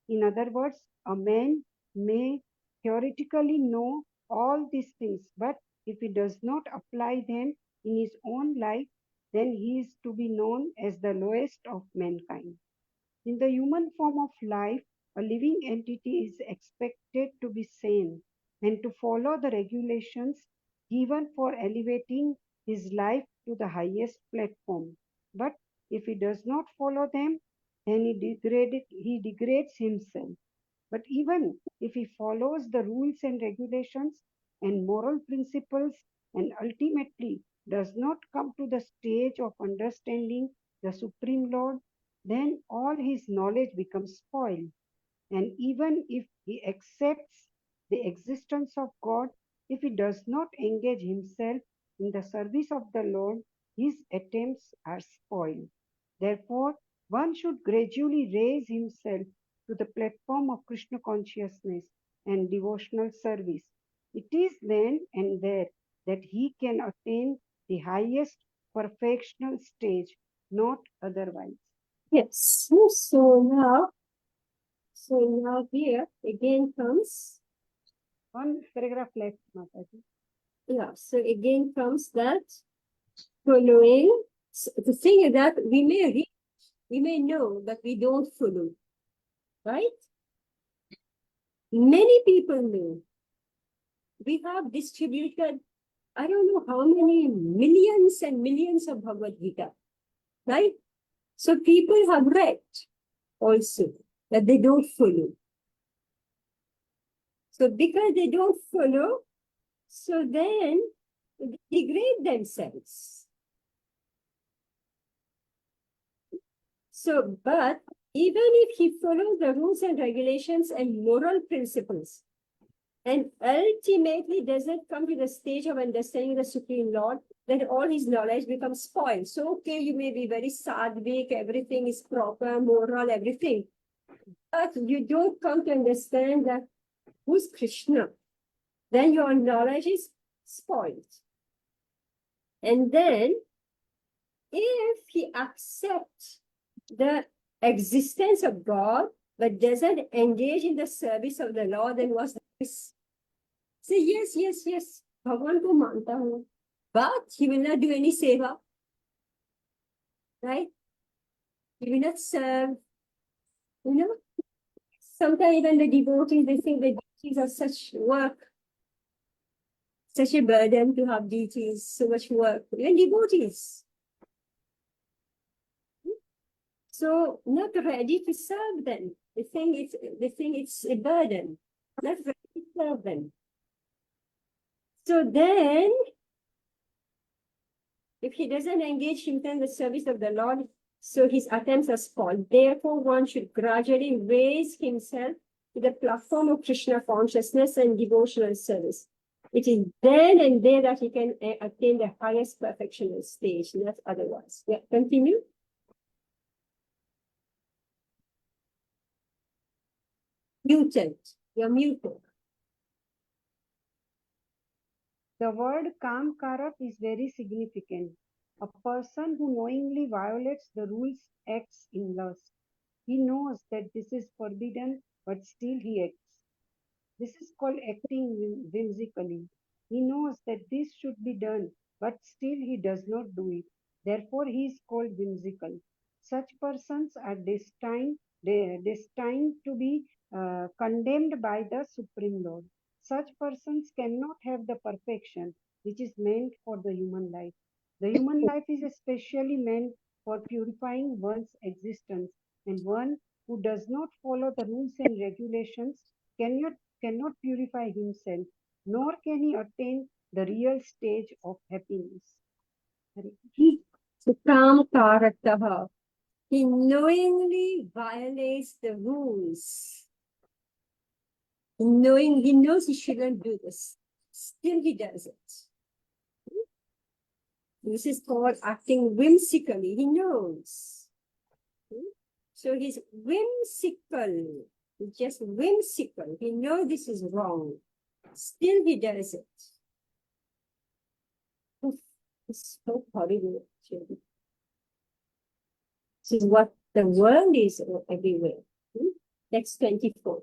In other words, a man may theoretically know all these things, but if he does not apply them in his own life, then he is to be known as the lowest of mankind. In the human form of life, a living entity is expected to be sane and to follow the regulations given for elevating his life to the highest platform. But if he does not follow them, then he degrades himself. But even if he follows the rules and regulations and moral principles and ultimately does not come to the stage of understanding the Supreme Lord, then all his knowledge becomes spoiled. And even if he accepts the existence of God, if he does not engage himself in the service of the Lord, his attempts are spoiled. Therefore, one should gradually raise himself to the platform of Krishna consciousness and devotional service. It is then and there that he can attain the highest perfectional stage, not otherwise. Yes. So now here again comes, One paragraph left, Mataji. yeah, so again comes that following. So the thing is that we may read, we may know, but we don't follow, right? Many people know. We have distributed, I don't know how many millions and millions of Bhagavad Gita, right? So people have read also that they don't follow. So because they don't follow, so then they degrade themselves. So, but even if he follows the rules and regulations and moral principles, and ultimately doesn't come to the stage of understanding the Supreme Lord, then all his knowledge becomes spoiled. So, okay, you may be very sadhvic, everything is proper, moral, everything. But you don't come to understand that who's Krishna, then your knowledge is spoiled. And then, if he accepts the existence of God, but doesn't engage in the service of the Lord, then what's this? Say, yes, Bhagwan ko manta hu. But he will not do any seva. Right? He will not serve. You know? Sometimes even the devotees, they think the deities are such work, such a burden to have deities, so much work. Even devotees. So not ready to serve them. They think it's a burden. Not ready to serve them. So then, if he doesn't engage himself in the service of the Lord, so his attempts are spoiled. Therefore, one should gradually raise himself to the platform of Krishna consciousness and devotional service. It is then and there that he can attain the highest perfectional stage, not otherwise. Yeah, continue. Muted. You're muted. The word Kam Karak is very significant. A person who knowingly violates the rules acts in lust. He knows that this is forbidden, but still he acts. This is called acting whimsically. He knows that this should be done, but still he does not do it. Therefore, he is called whimsical. Such persons are destined to be condemned by the Supreme Lord. Such persons cannot have the perfection which is meant for the human life. The human life is especially meant for purifying one's existence, and one who does not follow the rules and regulations cannot purify himself, nor can he attain the real stage of happiness. Sukram Karataha. He knowingly violates the rules. He knows he shouldn't do this. Still he does it. This is called acting whimsically. He knows. So he's whimsical. He's just whimsical. He knows this is wrong. Still he does it. Oof, it's so horrible, actually. This is what the world is everywhere. Text 24.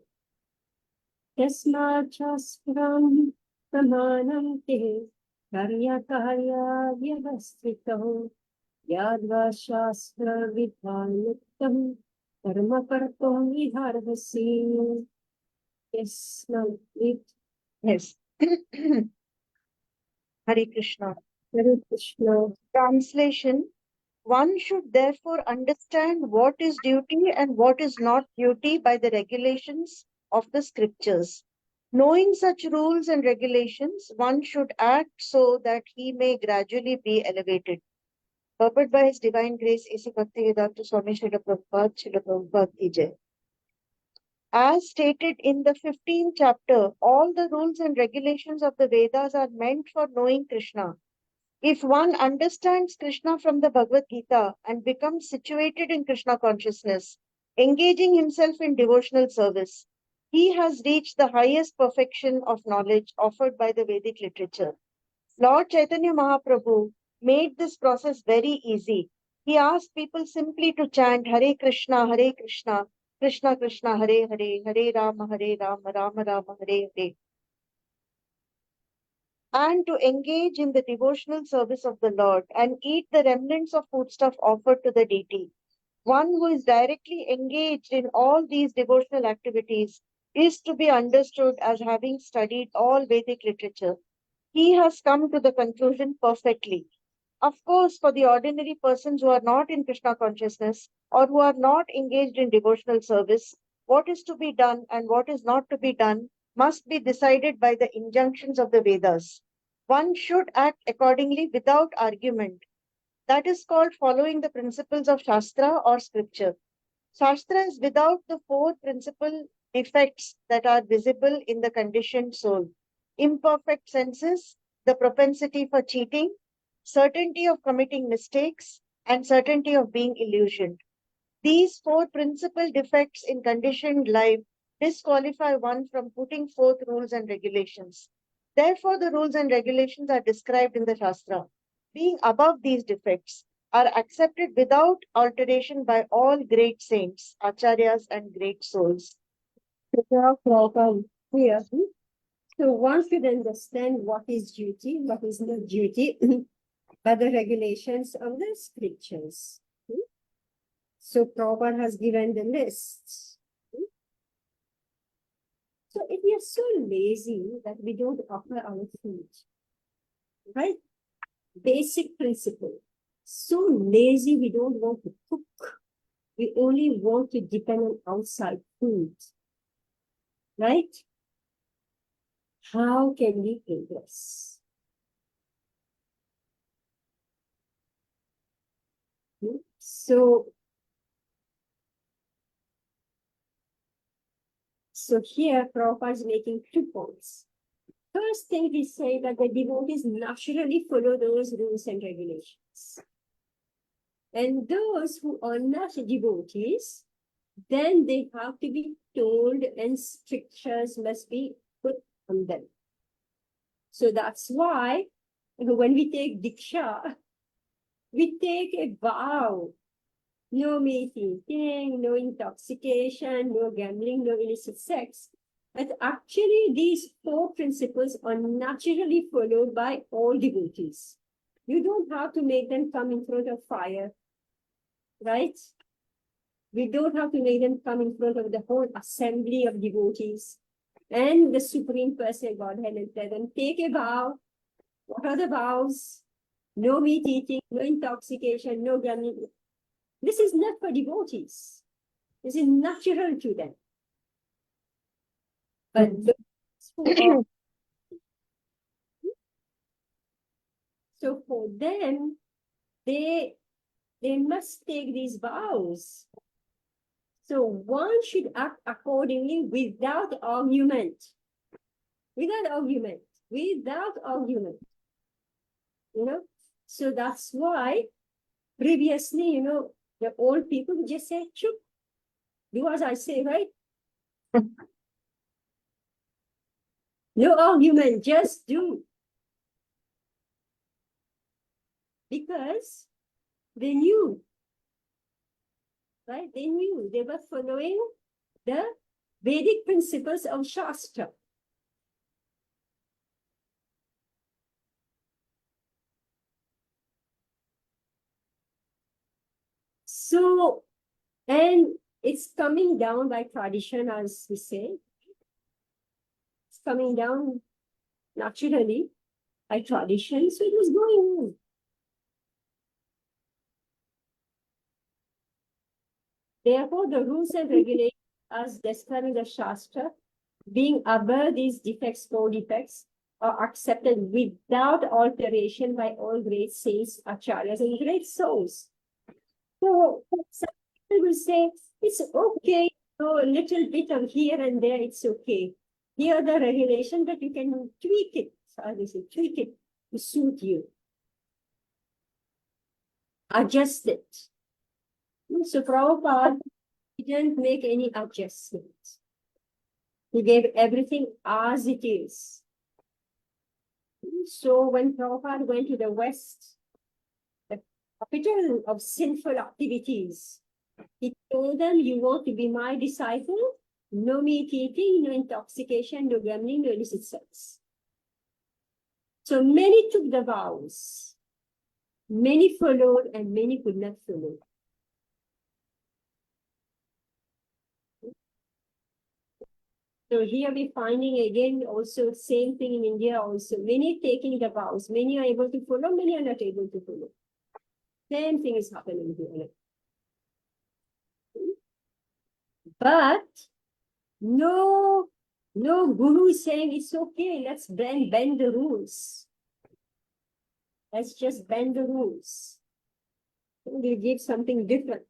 Tasmachasram pramanam te karya karya vyavastito yadva shastra vidhanuktam karma kartom vidharvasi. Yes, now read. Yes. Hare Krishna. Hare Krishna. Translation. One should therefore understand what is duty and what is not duty by the regulations of the scriptures. Knowing such rules and regulations, one should act so that he may gradually be elevated. Purport by His Divine Grace, A.C. Bhaktivedanta Swami Srila Prabhupada, Srila Prabhupada Ki Jai. As stated in the 15th chapter, all the rules and regulations of the Vedas are meant for knowing Krishna. If one understands Krishna from the Bhagavad Gita and becomes situated in Krishna consciousness, engaging himself in devotional service, he has reached the highest perfection of knowledge offered by the Vedic literature. Lord Chaitanya Mahaprabhu made this process very easy. He asked people simply to chant Hare Krishna, Krishna Krishna, Hare Hare, Hare Rama, Rama Rama, Hare Hare, and to engage in the devotional service of the Lord and eat the remnants of foodstuff offered to the deity. One who is directly engaged in all these devotional activities is to be understood as having studied all Vedic literature. He has come to the conclusion perfectly. Of course, for the ordinary persons who are not in Krishna consciousness or who are not engaged in devotional service, what is to be done and what is not to be done must be decided by the injunctions of the Vedas. One should act accordingly without argument. That is called following the principles of Shastra or scripture. Shastra is without the four principal defects that are visible in the conditioned soul: imperfect senses, the propensity for cheating, certainty of committing mistakes, and certainty of being illusioned. These four principal defects in conditioned life disqualify one from putting forth rules and regulations. Therefore, the rules and regulations are described in the Shastra. Being above these defects, are accepted without alteration by all great saints, acharyas, and great souls. Here. So one should understand what is duty, what is not duty, by the regulations of the scriptures. So Prabhupada has given the list. So if we are so lazy that we don't offer our food, right? Basic principle. So lazy we don't want to cook. We only want to depend on outside food. Right? How can we progress? So here Prabhupada is making 2 points. First thing we say that the devotees naturally follow those rules and regulations. And those who are not devotees, then they have to be told and strictures must be put on them. So that's why when we take Diksha, we take a vow. No meat eating, no intoxication, no gambling, no illicit sex. But actually, these 4 principles are naturally followed by all devotees. You don't have to make them come in front of fire, right? We don't have to make them come in front of the whole assembly of devotees and the Supreme Person Godhead and tell them, take a vow. What are the vows? No meat eating, no intoxication, no gambling. This is not for devotees. This is natural to them. But those who are, so for them, they they must take these vows. So one should act accordingly without argument. Without argument. Without argument. You know? So that's why previously, you know, the old people would just say, "Chup, do as I say," right? No argument, just do. Because they knew, right? They knew they were following the Vedic principles of Shastra. So, and it's coming down by tradition, as we say. It's coming down naturally by tradition. So it was going on. Therefore, the rules and regulations as described in the Shastra, being above these defects, four defects, are accepted without alteration by all great saints, acharyas, and great souls. So some people will say, it's okay, so a little bit of here and there, it's okay. Here the regulation, but you can tweak it. So as they say, tweak it to suit you. Adjust it. So Prabhupada didn't make any adjustments. He gave everything as it is. So when Prabhupada went to the West, the capital of sinful activities, he told them, you want to be my disciple? No meat eating, no intoxication, no gambling, no illicit sex. So many took the vows. Many followed and many could not follow. So here we're finding again also same thing in India also. Many taking the vows. Many are able to follow, many are not able to follow. Same thing is happening here. But no guru is saying it's okay, let's bend the rules. Let's just bend the rules. We'll give something different.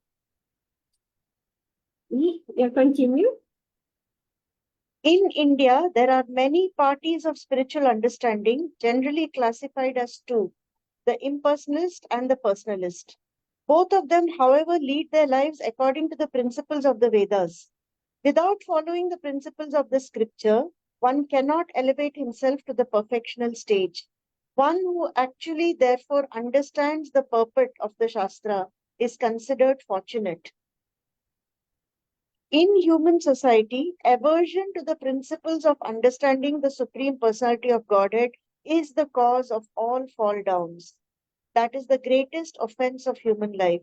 Yeah, continue. In India, there are many parties of spiritual understanding, generally classified as two, the impersonalist and the personalist. Both of them, however, lead their lives according to the principles of the Vedas. Without following the principles of the scripture, one cannot elevate himself to the perfectional stage. One who actually, therefore, understands the purport of the Shastra is considered fortunate. In human society, aversion to the principles of understanding the Supreme Personality of Godhead is the cause of all fall downs. That is the greatest offense of human life.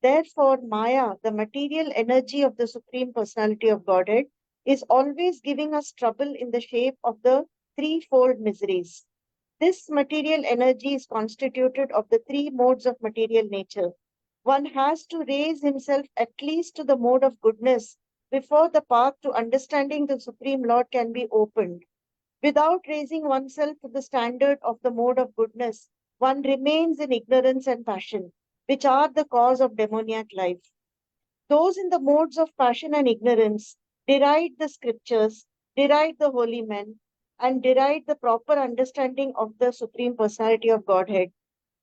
Therefore, Maya, the material energy of the Supreme Personality of Godhead, is always giving us trouble in the shape of the threefold miseries. This material energy is constituted of the three modes of material nature. One has to raise himself at least to the mode of goodness before the path to understanding the Supreme Lord can be opened. Without raising oneself to the standard of the mode of goodness, one remains in ignorance and passion, which are the cause of demoniac life. Those in the modes of passion and ignorance deride the scriptures, deride the holy men, and deride the proper understanding of the Supreme Personality of Godhead.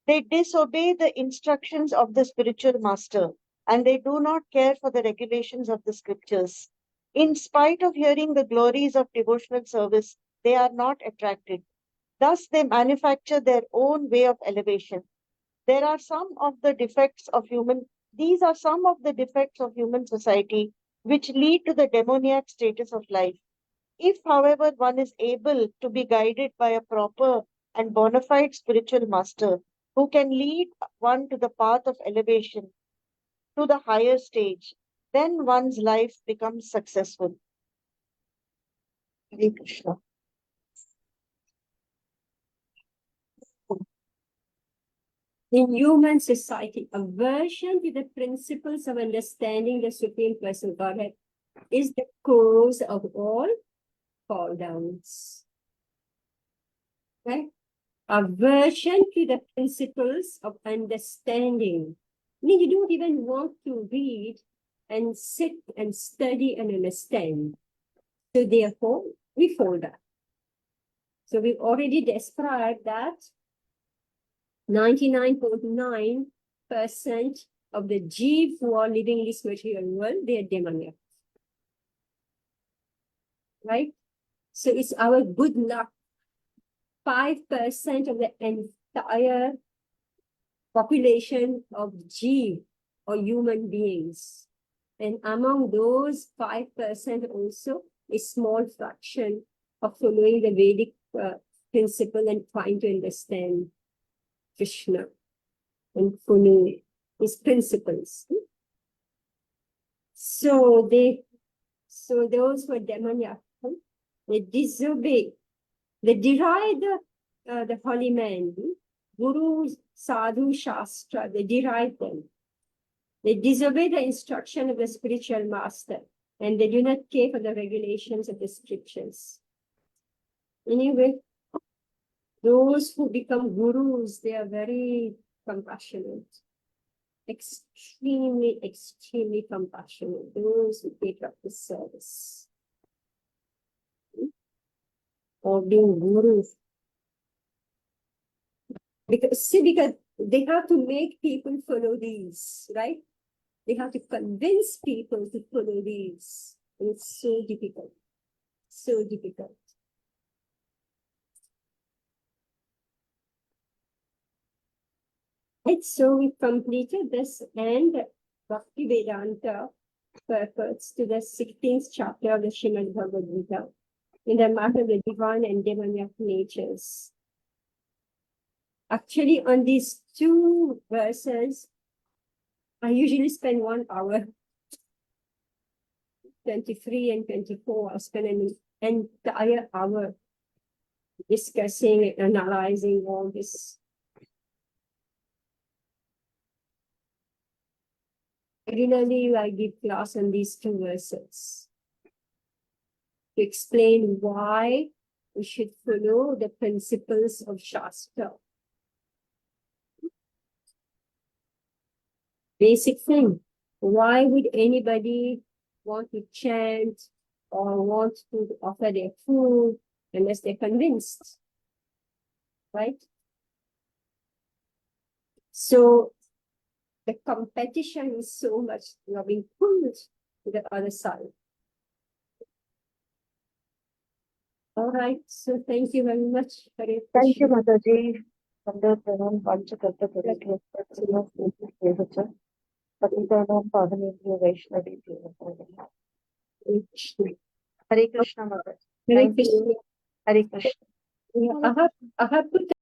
They disobey the instructions of the spiritual master, and they do not care for the regulations of the scriptures. In spite of hearing the glories of devotional service, they are not attracted. Thus, they manufacture their own way of elevation. There are some of the defects of human, these are some of the defects of human society which lead to the demoniac status of life. If, however, one is able to be guided by a proper and bona fide spiritual master who can lead one to the path of elevation, to the higher stage, then one's life becomes successful. Hare Krishna. In human society, aversion to the principles of understanding the Supreme Person Godhead is the cause of all fall downs. Right? Aversion to the principles of understanding I mean, you don't even want to read and sit and study and understand. So therefore, we fall back. So we've already described that 99.9% of the Jeev who are living in this material world, they are demoniacs. Right? So it's our good luck. 5% of the entire population of Jeev or human beings. And among those 5% also, a small fraction of following the Vedic principle and trying to understand Krishna and follow his principles. So those who are demoniacal, they disobey, they deride the holy man, Guru, Sadhu, Shastra, they deride them. They disobey the instruction of the spiritual master, and they do not care for the regulations of the scriptures. Anyway, those who become gurus, they are very compassionate. Extremely, extremely compassionate. Those who take up the service. Or being gurus. Because they have to make people follow these, right? They have to convince people to follow these. And it's so difficult. So difficult. Right, so we completed this and Bhakti Vedanta purports to the 16th chapter of the Srimad Bhagavad Gita in the matter of the divine and demoniac natures. Actually, on these two verses, I usually spend 1 hour, 23 and 24, I spend an entire hour discussing and analyzing all this. Regularly, I give class on these two verses to explain why we should follow the principles of Shastra. Basic thing. Why would anybody want to chant or want to offer their food unless they're convinced? Right? So the competition is so much, you are being pulled to the other side. All right, so thank you very much. Hare Thank you, Krishna. Mataji. Vandatanam Panchakarta Purikya Satsuma Devacha Patitanam Pavanebhyo Vaishnavi Hare Krishna. Hare Krishna, Mataji. Hare Thank Krishna. you. Hare Krishna. Yeah, I have put